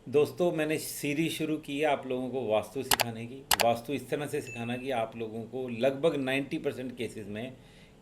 दोस्तों, मैंने सीरीज शुरू की है आप लोगों को वास्तु सिखाने की। वास्तु इस तरह से सिखाना कि आप लोगों को लगभग 90% केसेस में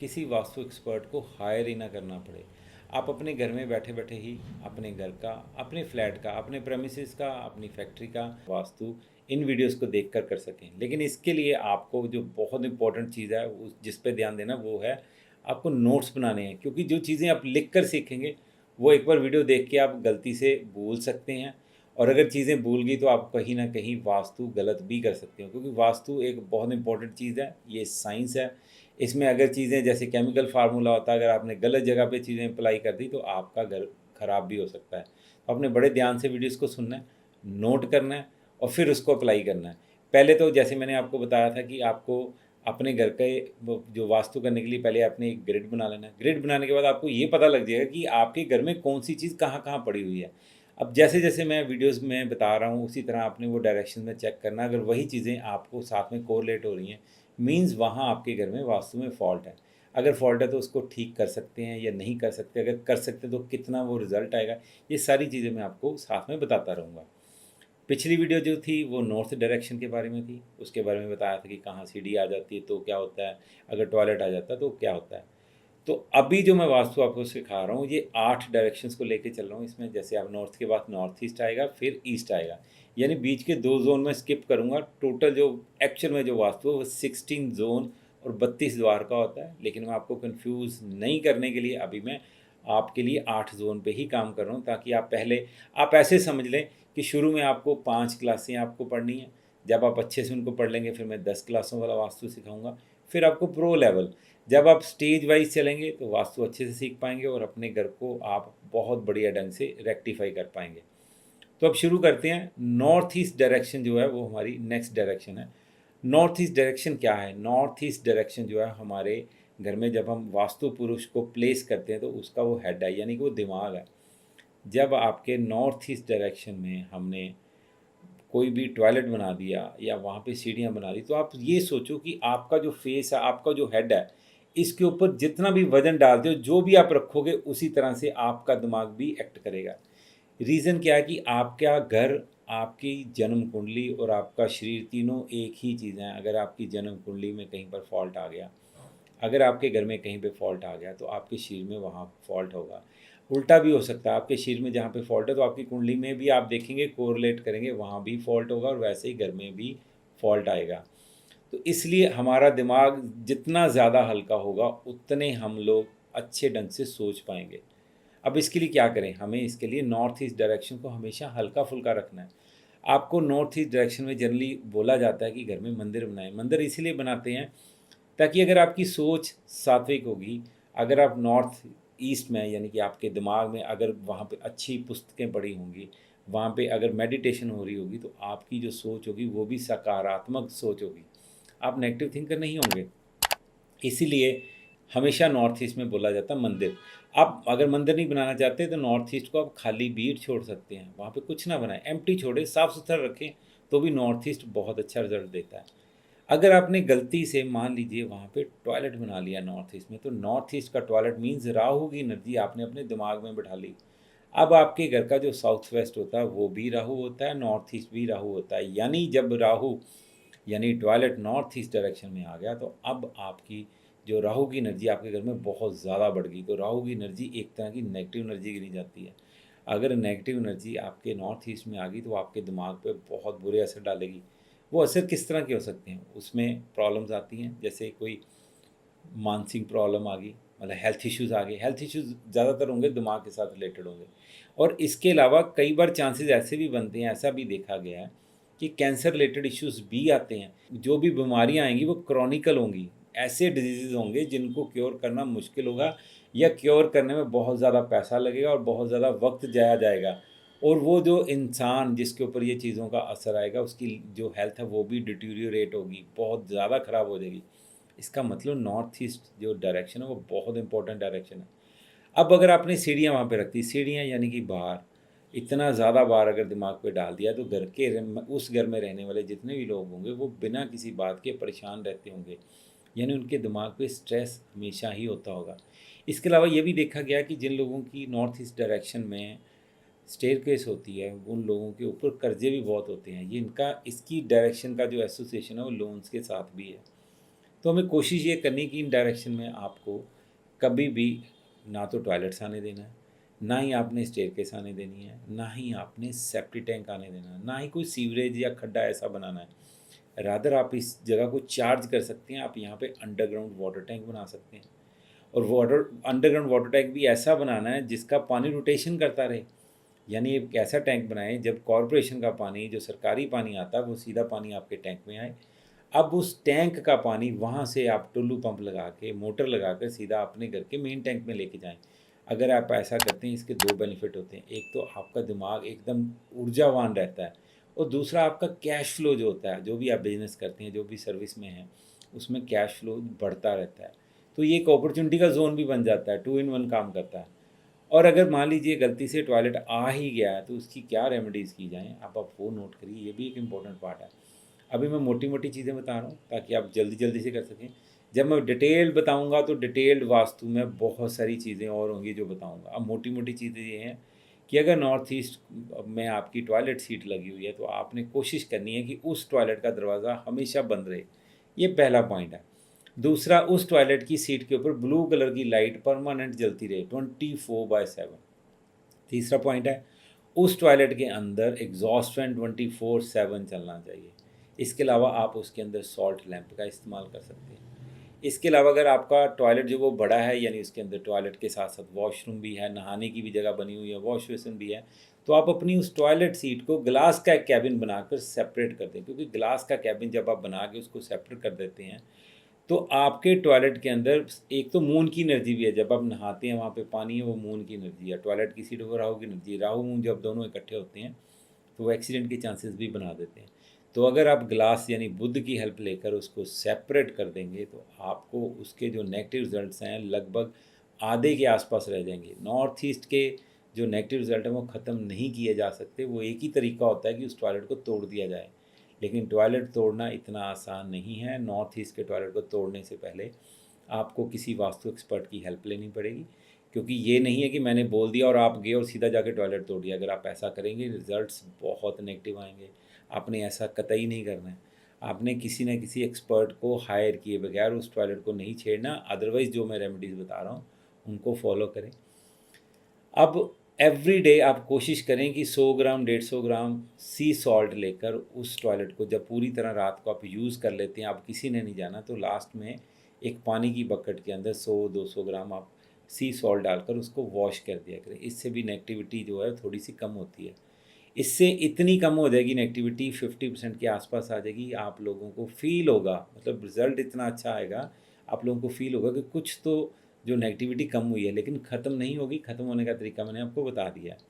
किसी वास्तु एक्सपर्ट को हायर ही ना करना पड़े। आप अपने घर में बैठे बैठे ही अपने घर का, अपने फ्लैट का, अपने प्रेमिसेस का, अपनी फैक्ट्री का वास्तु इन वीडियोस को देखकर कर सकें। लेकिन इसके लिए आपको जो बहुत इंपॉर्टेंट चीज़ है उस जिस पे ध्यान देना वो है आपको नोट्स बनाने हैं, क्योंकि जो चीज़ें आप लिख कर सीखेंगे वो एक बार वीडियो देख के आप गलती से भूल सकते हैं। और अगर चीज़ें भूल गई तो आप कहीं ना कहीं वास्तु गलत भी कर सकते हो, क्योंकि वास्तु एक बहुत इंपॉर्टेंट चीज़ है, ये साइंस है। इसमें अगर चीज़ें जैसे केमिकल फार्मूला होता है, अगर आपने गलत जगह पे चीज़ें अप्लाई कर दी तो आपका घर ख़राब भी हो सकता है। तो आपने बड़े ध्यान से वीडियोज़ को सुनना है, नोट करना है और फिर उसको अप्लाई करना है। पहले तो जैसे मैंने आपको बताया था कि आपको अपने घर के जो वास्तु करने के लिए पहले आपने एक ग्रिड बना लेना है। ग्रिड बनाने के बाद आपको ये पता लग जाएगा कि आपके घर में कौन सी चीज़ कहाँ कहाँ पड़ी हुई है। अब जैसे जैसे मैं वीडियोस में बता रहा हूँ उसी तरह आपने वो डायरेक्शन में चेक करना। अगर वही चीज़ें आपको साथ में कोरिलेट हो रही हैं, मींस वहाँ आपके घर में वास्तु में फॉल्ट है। अगर फॉल्ट है तो उसको ठीक कर सकते हैं या नहीं कर सकते, अगर कर सकते हैं तो कितना वो रिजल्ट आएगा, ये सारी चीज़ें मैं आपको साथ में बताता रहूँगा। पिछली वीडियो जो थी वो नॉर्थ डायरेक्शन के बारे में थी, उसके बारे में बताया था कि कहाँ सीढ़ी आ जाती है तो क्या होता है, अगर टॉयलेट आ जाता है तो क्या होता है। तो अभी जो मैं वास्तु आपको सिखा रहा हूँ ये 8 डायरेक्शंस को लेके चल रहा हूँ। इसमें जैसे आप नॉर्थ के बाद नॉर्थ ईस्ट आएगा, फिर ईस्ट आएगा, यानी बीच के 2 जोन में स्किप करूँगा। टोटल जो एक्चुअल में जो वास्तु है वो 16 जोन और 32 द्वार का होता है, लेकिन मैं आपको कन्फ्यूज़ नहीं करने के लिए अभी मैं आपके लिए 8 जोन पे ही काम कर रहा हूँ, ताकि आप पहले आप ऐसे समझ लें कि शुरू में आपको 5 क्लासें आपको पढ़नी है। जब आप अच्छे से उनको पढ़ लेंगे फिर मैं 10 क्लासों वाला वास्तु सिखाऊँगा। फिर आपको प्रो लेवल, जब आप स्टेज वाइज चलेंगे तो वास्तु अच्छे से सीख पाएंगे और अपने घर को आप बहुत बढ़िया ढंग से रेक्टिफाई कर पाएंगे। तो अब शुरू करते हैं। नॉर्थ ईस्ट डायरेक्शन जो है वो हमारी नेक्स्ट डायरेक्शन है। नॉर्थ ईस्ट डायरेक्शन क्या है? नॉर्थ ईस्ट डायरेक्शन जो है हमारे घर में जब हम वास्तु पुरुष को प्लेस करते हैं तो उसका वो हेड है, यानी कि वो दिमाग है। जब आपके नॉर्थ ईस्ट डायरेक्शन में हमने कोई भी टॉयलेट बना दिया या वहाँ पे सीढ़ियाँ बना दी, तो आप ये सोचो कि आपका जो फेस है, आपका जो हेड है, इसके ऊपर जितना भी वज़न डालते हो, जो भी आप रखोगे उसी तरह से आपका दिमाग भी एक्ट करेगा। रीज़न क्या है कि आपका घर, आपकी जन्म कुंडली और आपका शरीर तीनों एक ही चीज़ हैं। अगर आपकी जन्म कुंडली में कहीं पर फॉल्ट आ गया, अगर आपके घर में कहीं पे फॉल्ट आ गया तो आपके शरीर में वहाँ फॉल्ट होगा। उल्टा भी हो सकता है, आपके शरीर में जहाँ पे फॉल्ट है तो आपकी कुंडली में भी आप देखेंगे, कोरिलेट करेंगे, वहाँ भी फॉल्ट होगा और वैसे ही घर में भी फॉल्ट आएगा। तो इसलिए हमारा दिमाग जितना ज़्यादा हल्का होगा उतने हम लोग अच्छे ढंग से सोच पाएंगे। अब इसके लिए क्या करें? हमें इसके लिए नॉर्थ ईस्ट डायरेक्शन को हमेशा हल्का फुल्का रखना है। आपको नॉर्थ ईस्ट डायरेक्शन में जनरली बोला जाता है कि घर में मंदिर बनाएं। मंदिर इसीलिए बनाते हैं ताकि अगर आपकी सोच सात्विक होगी, अगर आप नॉर्थ ईस्ट में यानी कि आपके दिमाग में अगर वहाँ पे अच्छी पुस्तकें पढ़ी होंगी, वहाँ पे अगर मेडिटेशन हो रही होगी तो आपकी जो सोच होगी वो भी सकारात्मक सोच होगी, आप नेगेटिव थिंकर नहीं होंगे। इसीलिए हमेशा नॉर्थ ईस्ट में बोला जाता है मंदिर। आप अगर मंदिर नहीं बनाना चाहते तो नॉर्थ ईस्ट को आप खाली बीट छोड़ सकते हैं, वहाँ पे कुछ ना बनाएं, एम्प्टी छोड़े, साफ़ सुथरा रखें, तो भी नॉर्थ ईस्ट बहुत अच्छा रिजल्ट देता है। अगर आपने गलती से मान लीजिए वहाँ पे टॉयलेट बना लिया नॉर्थ ईस्ट में, तो नॉर्थ ईस्ट का टॉयलेट मीन्स राहु की एनर्जी आपने अपने दिमाग में बैठा ली। अब आपके घर का जो साउथ वेस्ट होता है वो भी राहु होता है, नॉर्थ ईस्ट भी राहु होता है, यानी जब राहु यानी टॉयलेट नॉर्थ ईस्ट डायरेक्शन में आ गया तो अब आपकी जो राहु की एनर्जी आपके घर में बहुत ज़्यादा बढ़ गई। तो राहु की एनर्जी एक तरह की नेगेटिव एनर्जी गिनी जाती है। अगर नेगेटिव एनर्जी आपके नॉर्थ ईस्ट में आ गई तो आपके दिमाग पे बहुत बुरे असर डालेगी। वो असर किस तरह के हो सकते हैं? उसमें प्रॉब्लम्स आती हैं, जैसे कोई मानसिक प्रॉब्लम आ गई, मतलब हेल्थ इश्यूज़ आ गए। हेल्थ इश्यूज़ ज़्यादातर होंगे दिमाग के साथ रिलेटेड होंगे। और इसके अलावा कई बार चांसेस ऐसे भी बनते हैं, ऐसा भी देखा गया है कि कैंसर रिलेटेड इश्यूज़ भी आते हैं। जो भी बीमारियाँ आएँगी वो क्रॉनिकल होंगी, ऐसे डिजीज़ होंगे जिनको क्योर करना मुश्किल होगा या क्योर करने में बहुत ज़्यादा पैसा लगेगा और बहुत ज़्यादा वक्त जाया जाएगा। और वो जो इंसान जिसके ऊपर ये चीज़ों का असर आएगा उसकी जो हेल्थ है वो भी डिटीरियोरेट होगी, बहुत ज़्यादा ख़राब हो जाएगी। इसका मतलब नॉर्थ ईस्ट जो डायरेक्शन है वो बहुत इंपॉर्टेंट डायरेक्शन है। अब अगर आपने सीढ़ियाँ वहाँ पे रख दी, सीढ़ियाँ यानी कि बाहर, इतना ज़्यादा बार अगर दिमाग पे डाल दिया तो घर के उस घर में रहने वाले जितने भी लोग होंगे वो बिना किसी बात के परेशान रहते होंगे, यानी उनके दिमाग पे स्ट्रेस हमेशा ही होता होगा। इसके अलावा ये भी देखा गया कि जिन लोगों की नॉर्थ ईस्ट डायरेक्शन में स्टेयरकेस होती है, उन लोगों के ऊपर कर्जे भी बहुत होते हैं। ये इनका इसकी डायरेक्शन का जो एसोसिएशन है वो लोन्स के साथ भी है। तो हमें कोशिश ये करनी कि इन डायरेक्शन में आपको कभी भी ना तो टॉयलेट्स आने देना है, ना ही आपने स्टेयरकेस आने देनी है, ना ही आपने सेप्टिक टैंक आने देना है, ना ही कोई सीवरेज या खड्डा ऐसा बनाना है। रादर आप इस जगह को चार्ज कर सकते हैं, आप यहाँ पे अंडरग्राउंड वाटर टैंक बना सकते हैं। और अंडरग्राउंड वाटर टैंक भी ऐसा बनाना है जिसका पानी रोटेशन करता रहे। यानी एक ऐसा टैंक बनाएं जब कॉरपोरेशन का पानी, जो सरकारी पानी आता है, वो सीधा पानी आपके टैंक में आए। अब उस टैंक का पानी वहाँ से आप टुल्लू पंप लगा के, मोटर लगा कर सीधा अपने घर के मेन टैंक में लेके जाएं। अगर आप ऐसा करते हैं, इसके दो बेनिफिट होते हैं। एक तो आपका दिमाग एकदम ऊर्जावान रहता है, और दूसरा आपका कैश फ्लो जो होता है, जो भी आप बिजनेस करते हैं, जो भी सर्विस में हैं, उसमें कैश फ्लो बढ़ता रहता है। तो ये एक अपॉर्चुनिटी का जोन भी बन जाता है, 2 in 1 काम करता है। और अगर मान लीजिए गलती से टॉयलेट आ ही गया है तो उसकी क्या रेमेडीज़ की जाएँ, अब आप वो नोट करिए, ये भी एक इम्पॉर्टेंट पार्ट है। अभी मैं मोटी मोटी चीज़ें बता रहा हूँ ताकि आप जल्दी जल्दी से कर सकें। जब मैं डिटेल्ड बताऊँगा तो डिटेल्ड वास्तु में बहुत सारी चीज़ें और होंगी जो बताऊँगा। अब मोटी मोटी चीज़ें ये हैं कि अगर नॉर्थ ईस्ट में आपकी टॉयलेट सीट लगी हुई है तो आपने कोशिश करनी है कि उस टॉयलेट का दरवाज़ा हमेशा बंद रहे। ये पहला पॉइंट है। दूसरा, उस टॉयलेट की सीट के ऊपर ब्लू कलर की लाइट परमानेंट जलती रहे 24/7। तीसरा पॉइंट है, उस टॉयलेट के अंदर एग्जॉस्ट फैन 24/7 चलना चाहिए। इसके अलावा आप उसके अंदर सॉल्ट लैंप का इस्तेमाल कर सकते हैं। इसके अलावा अगर आपका टॉयलेट जो वो बड़ा है, यानी उसके अंदर टॉयलेट के साथ साथ वॉशरूम भी है, नहाने की भी जगह बनी हुई है, वॉश बेसिन भी है, तो आप अपनी उस टॉयलेट सीट को ग्लास का एक कैबिन बनाकर सेपरेट कर दें। क्योंकि ग्लास का कैबिन जब आप बना के उसको सेपरेट कर देते हैं तो आपके टॉयलेट के अंदर एक तो मून की एनर्जी भी है। जब आप नहाते हैं वहाँ पे पानी है, वो मून की एनर्जी है। टॉयलेट की सीट पर राहु की एनर्जी है। राहु मून जब दोनों इकट्ठे होते हैं तो वो एक्सीडेंट के चांसेस भी बना देते हैं। तो अगर आप ग्लास यानी बुद्ध की हेल्प लेकर उसको सेपरेट कर देंगे तो आपको उसके जो नेगेटिव रिजल्ट्स हैं लगभग आधे के आसपास रह जाएंगे। नॉर्थ ईस्ट के जो नेगेटिव रिजल्ट हैं वो ख़त्म नहीं किए जा सकते। वो एक ही तरीका होता है कि उस टॉयलेट को तोड़ दिया जाए, लेकिन टॉयलेट तोड़ना इतना आसान नहीं है। नॉर्थ ईस्ट के टॉयलेट को तोड़ने से पहले आपको किसी वास्तु एक्सपर्ट की हेल्प लेनी पड़ेगी। क्योंकि ये नहीं है कि मैंने बोल दिया और आप गए और सीधा जाके टॉयलेट तोड़ दिया। अगर आप ऐसा करेंगे रिजल्ट्स बहुत नेगेटिव आएंगे। आपने ऐसा कतई नहीं करना है। आपने किसी न किसी एक्सपर्ट को हायर किए बगैर उस टॉयलेट को नहीं छेड़ना। अदरवाइज़ जो मैं रेमेडीज़ बता रहा हूँ उनको फॉलो करें। अब एवरी डे आप कोशिश करें कि 100 ग्राम 150 ग्राम सी सॉल्ट लेकर उस टॉयलेट को, जब पूरी तरह रात को आप यूज़ कर लेते हैं, आप किसी ने नहीं जाना, तो लास्ट में एक पानी की बकेट के अंदर 100-200 ग्राम आप सी सॉल्ट डालकर उसको वॉश कर दिया करें। इससे भी नेगेटिविटी जो है थोड़ी सी कम होती है। इससे इतनी कम हो जाएगी नेगेटिविटी, 50% के आसपास आ जाएगी। आप लोगों को फील होगा, मतलब रिज़ल्ट इतना अच्छा आएगा, आप लोगों को फील होगा कि कुछ तो जो नेगेटिविटी कम हुई है, लेकिन ख़त्म नहीं होगी। ख़त्म होने का तरीका मैंने आपको बता दिया है।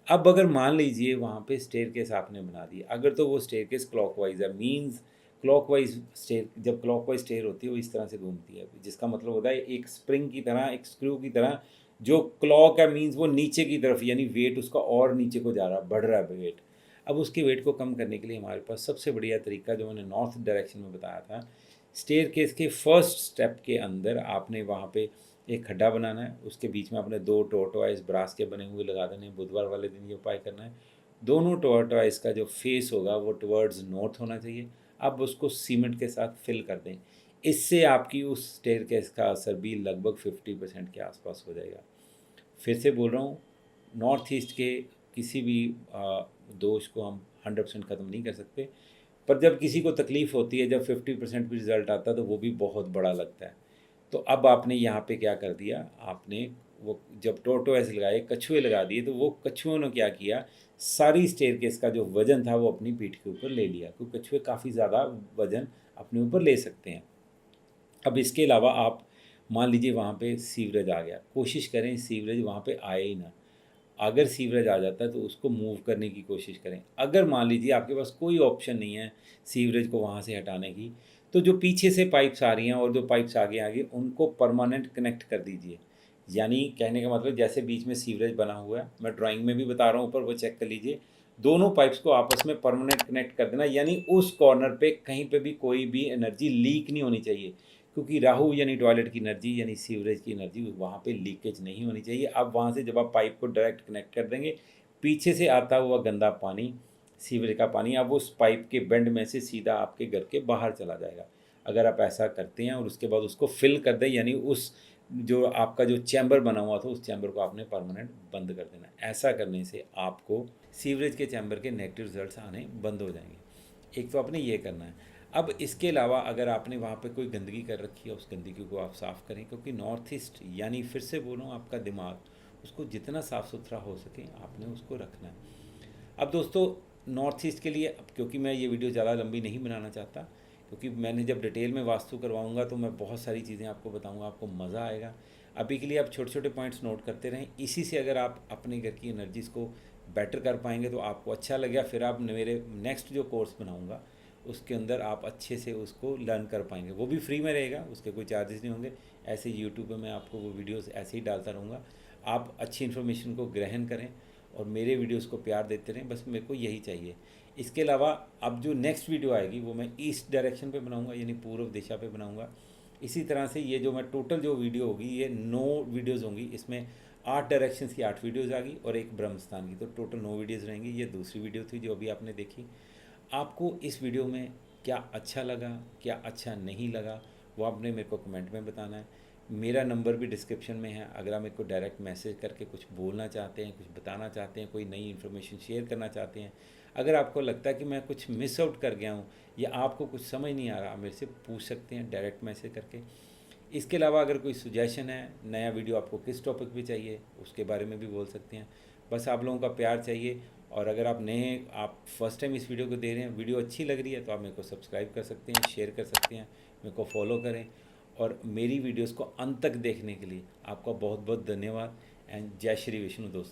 अब अगर मान लीजिए वहाँ पे स्टेयरकेस आपने बना दी, अगर तो वो स्टेयरकेस क्लॉकवाइज है, मींस क्लॉकवाइज स्टेयर, जब क्लॉकवाइज स्टेयर होती है वो इस तरह से घूमती है, जिसका मतलब होता है एक स्प्रिंग की तरह, एक स्क्रू की तरह। जो क्लॉक है मींस वो नीचे की तरफ, यानी वेट उसका और नीचे को जा रहा, बढ़ रहा है वेट। अब उसके वेट को कम करने के लिए हमारे पास सबसे बढ़िया तरीका जो मैंने नॉर्थ डायरेक्शन में बताया था, स्टेयरकेस के फर्स्ट स्टेप के अंदर आपने वहाँ पे एक खड्डा बनाना है। उसके बीच में अपने 2 टॉर्टोइस ब्रास के बने हुए लगा देने हैं। बुधवार वाले दिन ये उपाय करना है। दोनों टॉर्टोइस का जो फेस होगा वो टुवर्ड्स नॉर्थ होना चाहिए। अब उसको सीमेंट के साथ फिल कर दें। इससे आपकी उस स्टेयरकेस का असर भी लगभग 50% के आसपास हो जाएगा। फिर से बोल रहा हूँ, नॉर्थ ईस्ट के किसी भी दोष को हम 100% ख़त्म नहीं कर सकते, पर जब किसी को तकलीफ़ होती है, जब 50% भी रिज़ल्ट आता है तो वो भी बहुत बड़ा लगता है। तो अब आपने यहाँ पे क्या कर दिया, आपने वो जब टोर्टोइस लगाए, कछुए लगा दिए, तो वो कछुओं ने क्या किया, सारी स्टेयरकेस का जो वज़न था वो अपनी पीठ के ऊपर ले लिया, क्योंकि कछुए काफ़ी ज़्यादा वज़न अपने ऊपर ले सकते हैं। अब इसके अलावा आप मान लीजिए वहाँ पे सीवरेज आ गया, कोशिश करें सीवरेज वहाँ पे आए ही ना। अगर सीवरेज आ जाता है तो उसको मूव करने की कोशिश करें। अगर मान लीजिए आपके पास कोई ऑप्शन नहीं है सीवरेज को वहाँ से हटाने की, तो जो पीछे से पाइप्स आ रही हैं और जो पाइप्स आगे आगे उनको परमानेंट कनेक्ट कर दीजिए। यानी कहने का मतलब, जैसे बीच में सीवरेज बना हुआ है, मैं ड्राइंग में भी बता रहा हूँ, ऊपर वो चेक कर लीजिए। दोनों पाइप्स को आपस में परमानेंट कनेक्ट कर देना, यानी उस कॉर्नर पे कहीं पे भी कोई भी एनर्जी लीक नहीं होनी चाहिए। क्योंकि राहु यानी टॉयलेट की एनर्जी, यानी सीवरेज की एनर्जी, वहाँ पे लीकेज नहीं होनी चाहिए। अब वहाँ से जब आप पाइप को डायरेक्ट कनेक्ट कर देंगे, पीछे से आता हुआ गंदा पानी, सीवरेज का पानी, अब उस पाइप के बेंड में से सीधा आपके घर के बाहर चला जाएगा। अगर आप ऐसा करते हैं और उसके बाद उसको फिल कर दें, यानी उस जो आपका जो चैम्बर बना हुआ था उस चैम्बर को आपने परमानेंट बंद कर देना। ऐसा करने से आपको सीवरेज के चैम्बर के नेगेटिव रिजल्ट्स आने बंद हो जाएंगे। एक तो आपने ये करना है। अब इसके अलावा अगर आपने वहाँ पे कोई गंदगी कर रखी है, उस गंदगी को आप साफ़ करें, क्योंकि नॉर्थ ईस्ट यानी फिर से बोलूँ आपका दिमाग, उसको जितना साफ़ सुथरा हो सके आपने उसको रखना है। अब दोस्तों नॉर्थ ईस्ट के लिए, अब क्योंकि मैं ये वीडियो ज़्यादा लंबी नहीं बनाना चाहता, क्योंकि मैंने जब डिटेल में वास्तु करवाऊंगा तो मैं बहुत सारी चीज़ें आपको बताऊंगा, आपको मज़ा आएगा। अभी के लिए आप छोटे छोटे पॉइंट्स नोट करते रहें, इसी से अगर आप अपने घर की एनर्जीज़ को बेटर कर पाएंगे तो आपको अच्छा लगेगा। फिर आप मेरे नेक्स्ट जो कोर्स बनाऊँगा उसके अंदर आप अच्छे से उसको लर्न कर पाएंगे। वो भी फ्री में रहेगा, उसके कोई चार्जेस नहीं होंगे। ऐसे यूट्यूब पे मैं आपको वो वीडियोस ऐसे ही डालता रहूँगा। आप अच्छी इन्फॉर्मेशन को ग्रहण करें और मेरे वीडियोस को प्यार देते रहें, बस मेरे को यही चाहिए। इसके अलावा अब जो नेक्स्ट वीडियो आएगी वो मैं ईस्ट डायरेक्शन पे बनाऊंगा, यानी पूर्व दिशा पे बनाऊंगा। इसी तरह से ये जो मैं टोटल जो वीडियो होगी ये 9 वीडियोज़ होंगी। इसमें 8 डायरेक्शंस की 8 वीडियोज़ आ गई और एक ब्रह्मस्थान की, तो टोटल 9 वीडियोज़ रहेंगी। ये दूसरी वीडियो थी जो अभी आपने देखी। आपको इस वीडियो में क्या अच्छा लगा, क्या अच्छा नहीं लगा, वो आपने मेरे को कमेंट में बताना है। मेरा नंबर भी डिस्क्रिप्शन में है, अगर आप मेरे को डायरेक्ट मैसेज करके कुछ बोलना चाहते हैं, कुछ बताना चाहते हैं, कोई नई इन्फॉर्मेशन शेयर करना चाहते हैं, अगर आपको लगता है कि मैं कुछ मिस आउट कर गया हूँ या आपको कुछ समझ नहीं आ रहा, आप मेरे से पूछ सकते हैं डायरेक्ट मैसेज करके। इसके अलावा अगर कोई सुजेशन है, नया वीडियो आपको किस टॉपिक पे चाहिए, उसके बारे में भी बोल सकते हैं। बस आप लोगों का प्यार चाहिए। और अगर आप नए, आप फर्स्ट टाइम इस वीडियो को दे रहे हैं, वीडियो अच्छी लग रही है तो आप मेरे को सब्सक्राइब कर सकते हैं, शेयर कर सकते हैं, मेरे को फॉलो करें। और मेरी वीडियोस को अंत तक देखने के लिए आपका बहुत बहुत धन्यवाद। एंड जय श्री विष्णु दोस्तों।